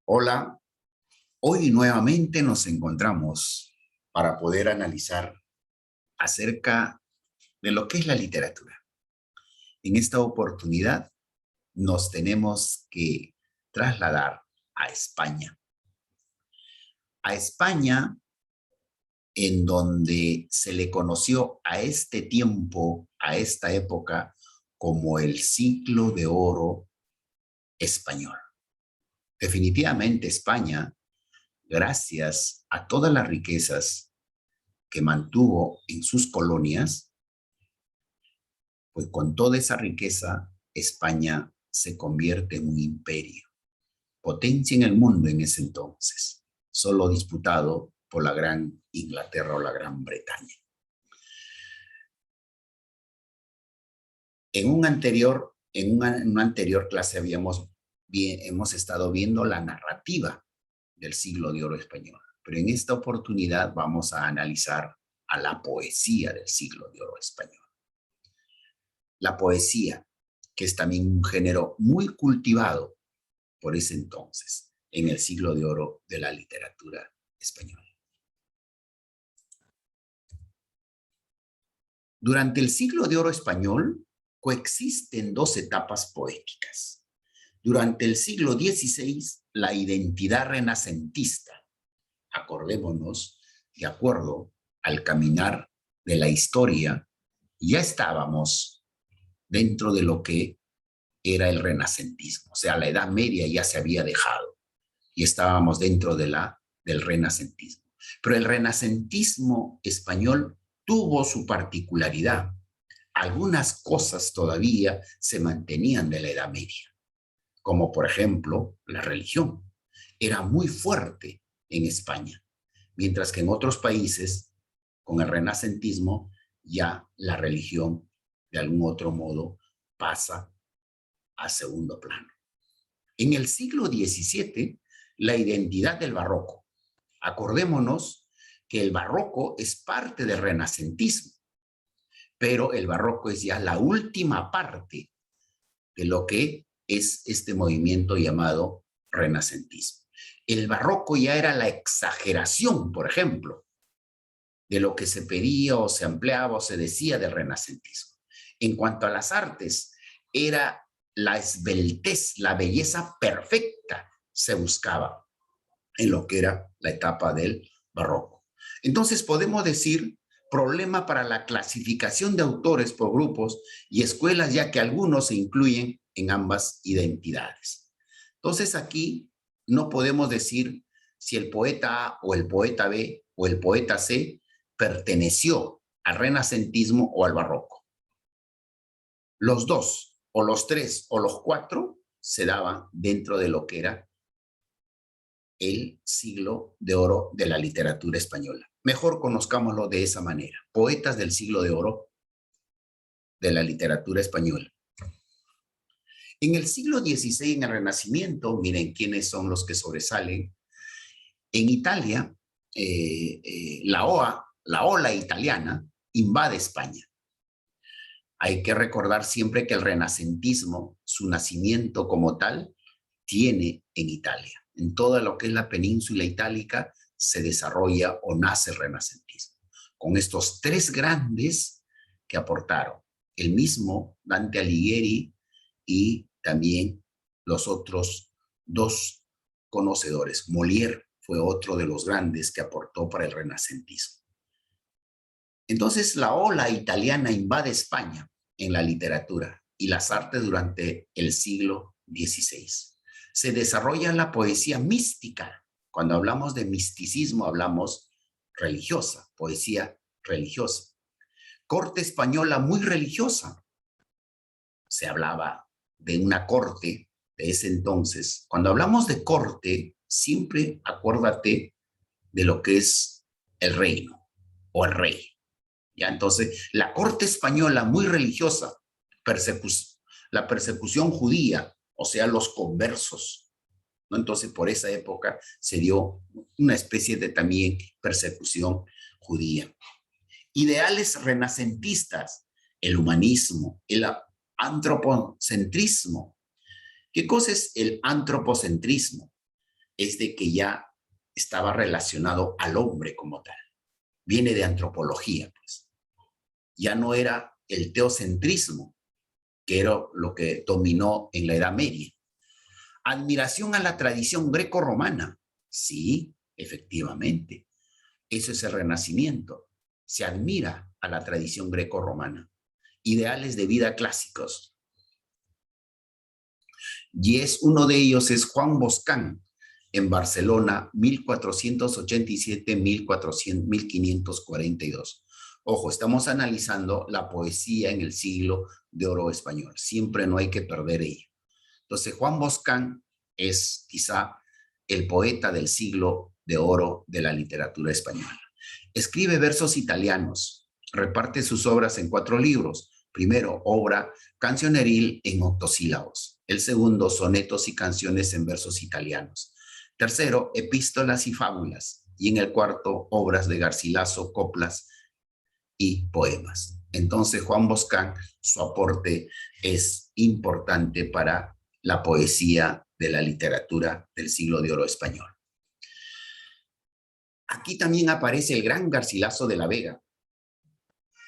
Hola, hoy nuevamente nos encontramos para poder analizar acerca de lo que es la literatura. En esta oportunidad nos tenemos que trasladar a España. A España, en donde se le conoció a este tiempo, a esta época, como el siglo de oro español. Definitivamente España, gracias a todas las riquezas que mantuvo en sus colonias, pues con toda esa riqueza, España se convierte en un imperio, potencia en el mundo en ese entonces, solo disputado por la Gran Inglaterra o la Gran Bretaña. En una anterior clase hemos estado viendo la narrativa del siglo de oro español, pero en esta oportunidad vamos a analizar a la poesía del siglo de oro español. La poesía, que es también un género muy cultivado por ese entonces, en el siglo de oro de la literatura española. Durante el siglo de oro español coexisten dos etapas poéticas. Durante el siglo XVI, la identidad renacentista. Acordémonos, de acuerdo al caminar de la historia, ya estábamos dentro de lo que era el renacentismo. O sea, la Edad Media ya se había dejado y estábamos dentro del renacentismo. Pero el renacentismo español tuvo su particularidad. Algunas cosas todavía se mantenían de la Edad Media, como por ejemplo la religión. Era muy fuerte en España, mientras que en otros países, con el renacentismo, ya la religión de algún otro modo pasa a segundo plano. En el siglo XVII, la identidad del barroco. Acordémonos que el barroco es parte del renacentismo, pero el barroco es ya la última parte de lo que es este movimiento llamado renacentismo. El barroco ya era la exageración, por ejemplo, de lo que se pedía o se empleaba o se decía del renacentismo. En cuanto a las artes, era la esbeltez, la belleza perfecta se buscaba en lo que era la etapa del barroco. Entonces podemos decir problema para la clasificación de autores por grupos y escuelas, ya que algunos se incluyen en ambas identidades. Entonces aquí no podemos decir si el poeta A o el poeta B o el poeta C perteneció al renacentismo o al barroco. Los dos, o los tres, o los cuatro se daban dentro de lo que era el siglo de oro de la literatura española. Mejor conozcámoslo de esa manera. Poetas del siglo de oro de la literatura española. En el siglo XVI, en el Renacimiento, miren quiénes son los que sobresalen. En Italia, la ola italiana invade España. Hay que recordar siempre que el renacentismo, su nacimiento como tal, tiene en Italia. En toda lo que es la península itálica se desarrolla o nace el renacentismo. Con estos tres grandes que aportaron, el mismo Dante Alighieri y también los otros dos conocedores. Molière fue otro de los grandes que aportó para el renacentismo. Entonces la ola italiana invade España en la literatura y las artes durante el siglo XVI. Se desarrolla la poesía mística. Cuando hablamos de misticismo hablamos religiosa, poesía religiosa. Corte española muy religiosa. Se hablaba de una corte de ese entonces. Cuando hablamos de corte, siempre acuérdate de lo que es el reino o el rey. ¿Ya? Entonces, la corte española muy religiosa, la persecución judía, o sea, los conversos, ¿no? Entonces, por esa época se dio una especie de también persecución judía. Ideales renacentistas, el humanismo, el antropocentrismo. ¿Qué cosa es el antropocentrismo? es de que ya estaba relacionado al hombre como tal. Viene de antropología, pues. Ya no era el teocentrismo, que era lo que dominó en la Edad Media. Admiración a la tradición greco-romana. Sí, efectivamente. Eso es el Renacimiento. Se admira a la tradición greco-romana. Ideales de vida clásicos. Y uno de ellos es Juan Boscán, en Barcelona, 1487-1542. Ojo, estamos analizando la poesía en el siglo de oro español. Siempre no hay que perder ello. Entonces, Juan Boscán es quizá el poeta del siglo de oro de la literatura española. Escribe versos italianos, reparte sus obras en 4 libros. Primero, obra cancioneril en octosílabos. El segundo, sonetos y canciones en versos italianos. Tercero, epístolas y fábulas. Y en el cuarto, obras de Garcilaso, coplas y poemas. Entonces, Juan Boscán, su aporte es importante para la poesía de la literatura del siglo de oro español. Aquí también aparece el gran Garcilaso de la Vega.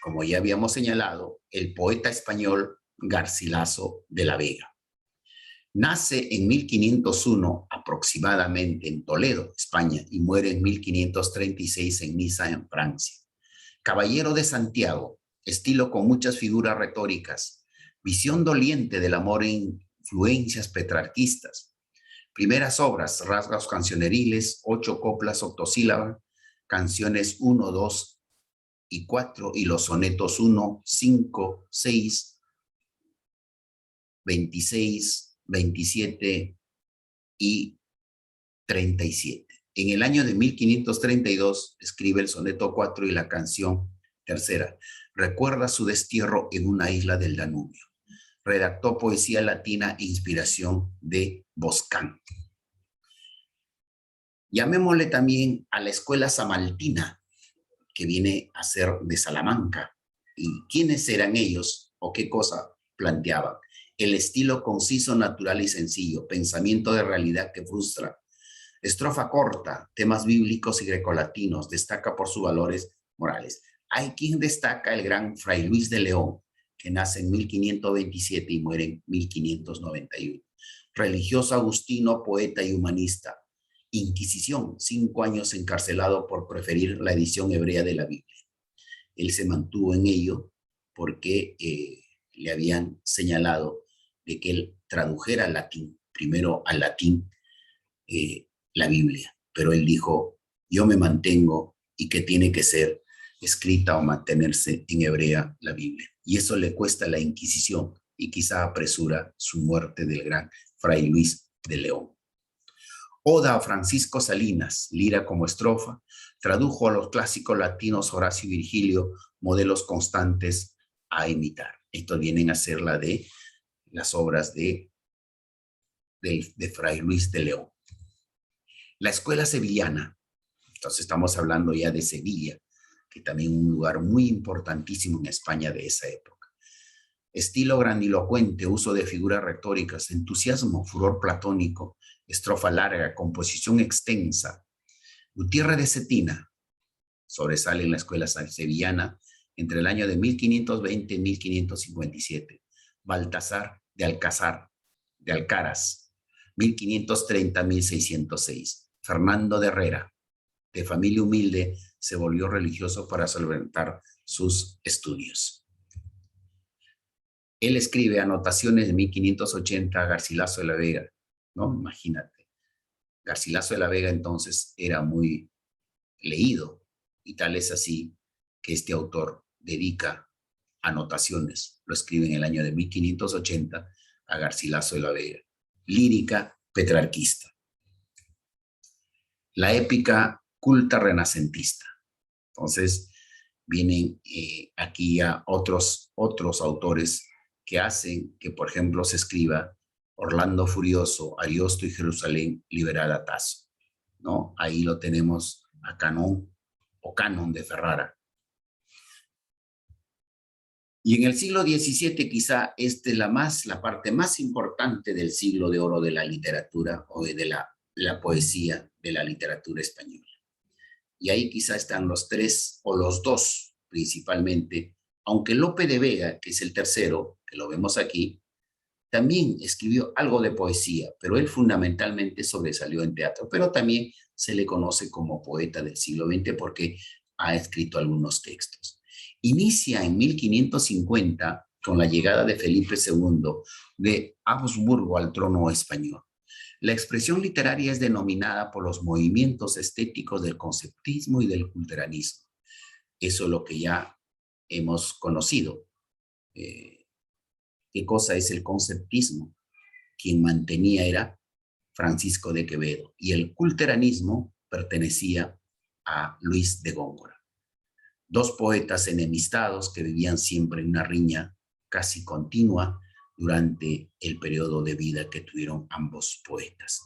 Como ya habíamos señalado, el poeta español Garcilaso de la Vega. Nace en 1501 aproximadamente en Toledo, España, y muere en 1536 en Niza, en Francia. Caballero de Santiago, estilo con muchas figuras retóricas, visión doliente del amor e influencias petrarquistas. Primeras obras, rasgos cancioneriles, 8 coplas octosílabas, canciones 1, 2 y 4, y los sonetos 1, 5, 6, 26, 27 y 37. En el año de 1532 escribe el soneto 4 y la canción tercera. Recuerda su destierro en una isla del Danubio. Redactó poesía latina e inspiración de Boscán. Llamémosle también a la escuela samaltina, que viene a ser de Salamanca. ¿Y quiénes eran ellos o qué cosa planteaban? El estilo conciso, natural y sencillo, pensamiento de realidad que frustra. Estrofa corta, temas bíblicos y grecolatinos, destaca por sus valores morales. Hay quien destaca el gran Fray Luis de León, que nace en 1527 y muere en 1591. Religioso agustino, poeta y humanista. Inquisición, 5 años encarcelado por preferir la edición hebrea de la Biblia. Él se mantuvo en ello porque le habían señalado de que él tradujera al latín, primero al latín, la Biblia, pero él dijo, yo me mantengo y que tiene que ser escrita o mantenerse en hebrea la Biblia. Y eso le cuesta la Inquisición y quizá apresura su muerte del gran Fray Luis de León. Oda a Francisco Salinas, lira como estrofa, tradujo a los clásicos latinos Horacio y Virgilio, modelos constantes a imitar. Estos vienen a ser la de las obras de Fray Luis de León. La escuela sevillana, entonces estamos hablando ya de Sevilla, que también es un lugar muy importantísimo en España de esa época. Estilo grandilocuente, uso de figuras retóricas, entusiasmo, furor platónico, estrofa larga, composición extensa. Gutiérrez de Cetina sobresale en la escuela sevillana entre el año de 1520 y 1557. Baltasar de Alcaraz, 1530-1606. Fernando de Herrera, de familia humilde, se volvió religioso para solventar sus estudios. Él escribe anotaciones de 1580 a Garcilaso de la Vega, ¿no? Imagínate. Garcilaso de la Vega entonces era muy leído, y tal es así que este autor dedica anotaciones, lo escribe en el año de 1580 a Garcilaso de la Vega. Lírica petrarquista. La épica culta renacentista. Entonces, vienen aquí ya otros autores que hacen que, por ejemplo, se escriba Orlando Furioso, Ariosto y Jerusalén liberada Tasso, ¿no? Ahí lo tenemos a Canon o Canon de Ferrara. Y en el siglo XVII quizá esta es la parte más importante del siglo de oro de la literatura o de la la poesía de la literatura española. Y ahí quizá están los tres o los dos principalmente, aunque Lope de Vega, que es el tercero, que lo vemos aquí, también escribió algo de poesía, pero él fundamentalmente sobresalió en teatro, pero también se le conoce como poeta del siglo XX porque ha escrito algunos textos. Inicia en 1550 con la llegada de Felipe II de Habsburgo al trono español. La expresión literaria es denominada por los movimientos estéticos del conceptismo y del culteranismo. Eso es lo que ya hemos conocido. ¿Qué cosa es el conceptismo? Quien mantenía era Francisco de Quevedo y el culteranismo pertenecía a Luis de Góngora. Dos poetas enemistados que vivían siempre en una riña casi continua durante el periodo de vida que tuvieron ambos poetas.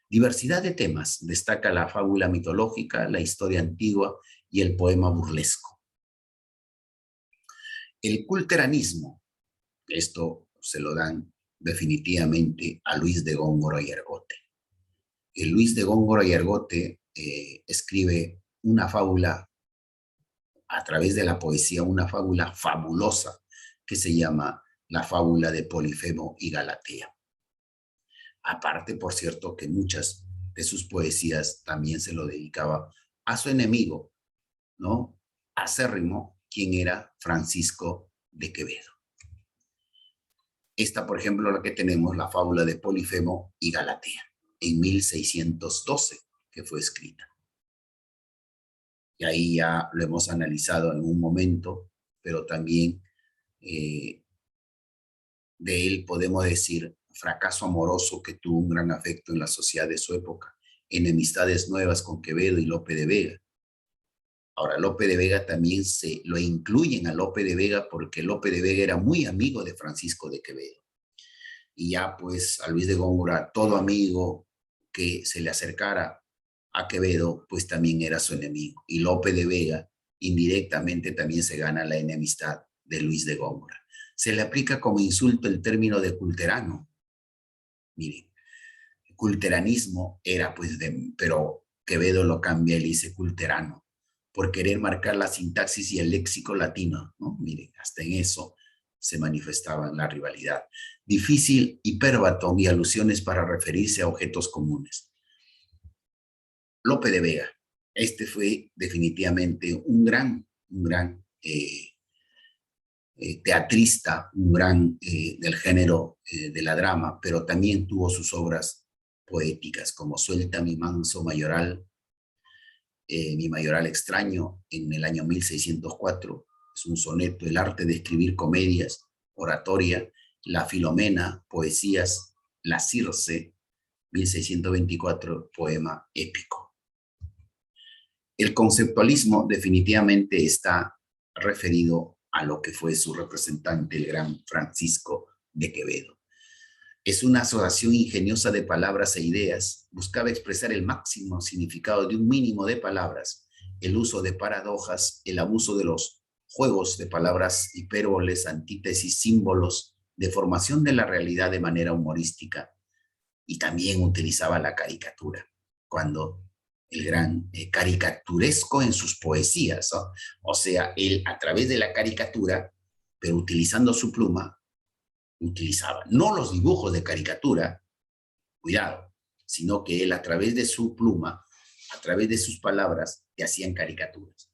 Diversidad de temas, destaca la fábula mitológica, la historia antigua y el poema burlesco. El culteranismo, esto se lo dan definitivamente a Luis de Góngora y Argote. Luis de Góngora y Argote escribe una fábula a través de la poesía, una fábula fabulosa que se llama la fábula de Polifemo y Galatea. Aparte, por cierto, que muchas de sus poesías también se lo dedicaba a su enemigo, ¿no? Acérrimo, quien era Francisco de Quevedo. Esta, por ejemplo, la que tenemos, la fábula de Polifemo y Galatea, en 1612, que fue escrita. Y ahí ya lo hemos analizado en un momento, pero también de él podemos decir fracaso amoroso que tuvo un gran afecto en la sociedad de su época, enemistades nuevas con Quevedo y Lope de Vega. Ahora, Lope de Vega también se lo incluyen a Lope de Vega porque Lope de Vega era muy amigo de Francisco de Quevedo. Y ya pues a Luis de Góngora, todo amigo que se le acercara a Quevedo, pues también era su enemigo. Y Lope de Vega indirectamente también se gana la enemistad de Luis de Góngora. Se le aplica como insulto el término de culterano. Miren, culteranismo era pues pero Quevedo lo cambia y le dice culterano, por querer marcar la sintaxis y el léxico latino, ¿no? Miren, hasta en eso se manifestaba la rivalidad. Difícil, hipérbato y alusiones para referirse a objetos comunes. Lope de Vega, este fue definitivamente un gran teatrista, un gran del género de la drama, pero también tuvo sus obras poéticas, como Suelta mi manso mayoral, mi mayoral extraño, en el año 1604, es un soneto, el arte de escribir comedias, oratoria, la Filomena, poesías, la Circe, 1624, poema épico. El conceptualismo definitivamente está referido a lo que fue su representante, el gran Francisco de Quevedo. Es una asociación ingeniosa de palabras e ideas. Buscaba expresar el máximo significado de un mínimo de palabras, el uso de paradojas, el abuso de los juegos de palabras, hipérboles, antítesis, símbolos, deformación de la realidad de manera humorística. Y también utilizaba la caricatura, cuando el gran caricaturesco en sus poesías, ¿no? O sea, él a través de la caricatura, pero utilizando su pluma, utilizaba no los dibujos de caricatura, cuidado, sino que él a través de su pluma, a través de sus palabras, te hacían caricaturas.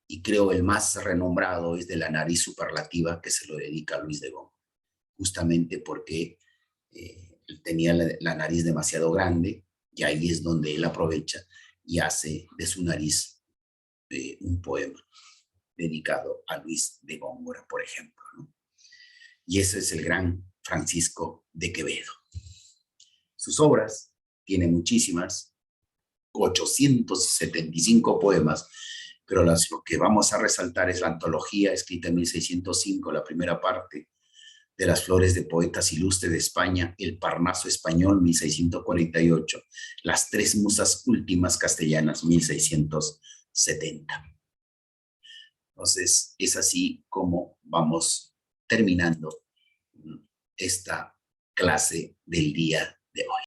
Y creo el más renombrado es de la nariz superlativa, que se lo dedica a Luis de Góngora, justamente porque tenía la nariz demasiado grande, y ahí es donde él aprovecha y hace de su nariz un poema dedicado a Luis de Góngora, por ejemplo, ¿no? Y ese es el gran Francisco de Quevedo. Sus obras tienen muchísimas, 875 poemas, pero lo que vamos a resaltar es la antología escrita en 1605, la primera parte de las flores de poetas ilustres de España, el Parnaso español, 1648, las tres musas últimas castellanas, 1670. Entonces, es así como vamos terminando esta clase del día de hoy.